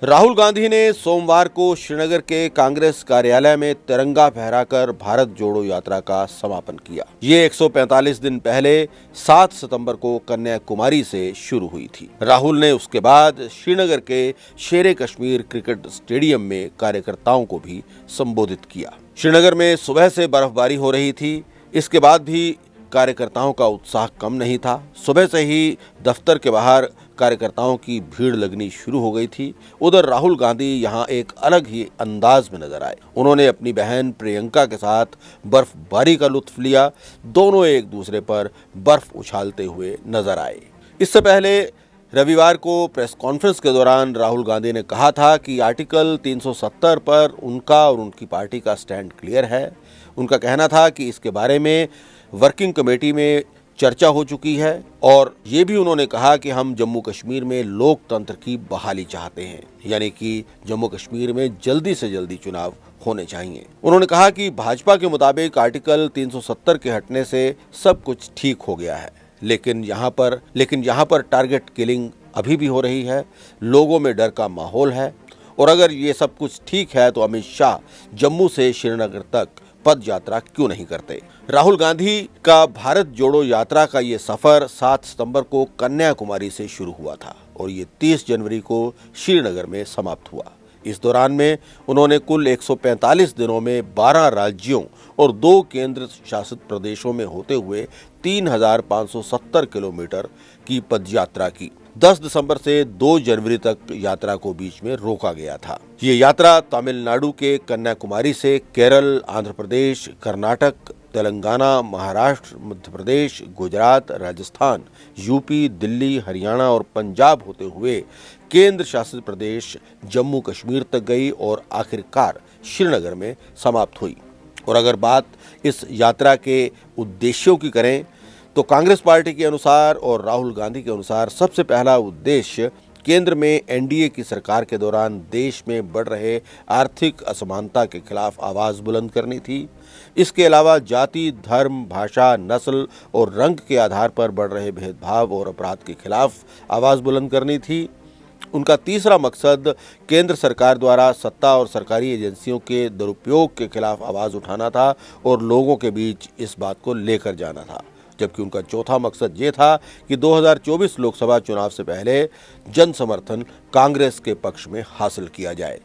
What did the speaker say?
राहुल गांधी ने सोमवार को श्रीनगर के कांग्रेस कार्यालय में तिरंगा फहराकर भारत जोड़ो यात्रा का समापन किया। ये 145 दिन पहले 7 सितंबर को कन्याकुमारी से शुरू हुई थी। राहुल ने उसके बाद श्रीनगर के शेरे कश्मीर क्रिकेट स्टेडियम में कार्यकर्ताओं को भी संबोधित किया। श्रीनगर में सुबह से बर्फबारी हो रही थी। इसके बाद भी कार्यकर्ताओं का उत्साह कम नहीं था। सुबह से ही दफ्तर के बाहर कार्यकर्ताओं की भीड़ लगनी शुरू हो गई थी। उधर राहुल गांधी यहां एक अलग ही अंदाज में नजर आए। उन्होंने अपनी बहन प्रियंका के साथ बर्फबारी का लुत्फ लिया। दोनों एक दूसरे पर बर्फ उछालते हुए नजर आए। इससे पहले रविवार को प्रेस कॉन्फ्रेंस के दौरान राहुल गांधी ने कहा था कि आर्टिकल 370 पर उनका और उनकी पार्टी का स्टैंड क्लियर है। उनका कहना था कि इसके बारे में वर्किंग कमेटी में चर्चा हो चुकी है और ये भी उन्होंने कहा कि हम जम्मू कश्मीर में लोकतंत्र की बहाली चाहते हैं, यानी कि जम्मू कश्मीर में जल्दी से जल्दी चुनाव होने चाहिए। उन्होंने कहा कि भाजपा के मुताबिक आर्टिकल 370 के हटने से सब कुछ ठीक हो गया है, लेकिन यहाँ पर टारगेट किलिंग अभी भी हो रही है। लोगों में डर का माहौल है और अगर ये सब कुछ ठीक है तो अमित शाह जम्मू से श्रीनगर तक पद यात्रा क्यों नहीं करते। राहुल गांधी का भारत जोड़ो यात्रा का ये सफर 7 सितंबर को कन्याकुमारी से शुरू हुआ था और ये 30 जनवरी को श्रीनगर में समाप्त हुआ। इस दौरान में उन्होंने कुल 145 दिनों में 12 राज्यों और 2 केंद्र शासित प्रदेशों में होते हुए 3,570 किलोमीटर की पदयात्रा की। 10 दिसंबर से 2 जनवरी तक यात्रा को बीच में रोका गया था। ये यात्रा तमिलनाडु के कन्याकुमारी से केरल, आंध्र प्रदेश, कर्नाटक, तेलंगाना, महाराष्ट्र, मध्य प्रदेश, गुजरात, राजस्थान, यूपी, दिल्ली, हरियाणा और पंजाब होते हुए केंद्र शासित प्रदेश जम्मू कश्मीर तक गई और आखिरकार श्रीनगर में समाप्त हुई। और अगर बात इस यात्रा के उद्देश्यों की करें तो कांग्रेस पार्टी के अनुसार और राहुल गांधी के अनुसार सबसे पहला उद्देश्य केंद्र में एनडीए की सरकार के दौरान देश में बढ़ रहे आर्थिक असमानता के खिलाफ आवाज बुलंद करनी थी। इसके अलावा जाति, धर्म, भाषा, नस्ल और रंग के आधार पर बढ़ रहे भेदभाव और अपराध के खिलाफ आवाज बुलंद करनी थी। उनका तीसरा मकसद केंद्र सरकार द्वारा सत्ता और सरकारी एजेंसियों के दुरुपयोग के खिलाफ आवाज उठाना था और लोगों के बीच इस बात को लेकर जाना था। जबकि उनका चौथा मकसद ये था कि 2024 लोकसभा चुनाव से पहले जन समर्थन कांग्रेस के पक्ष में हासिल किया जाए।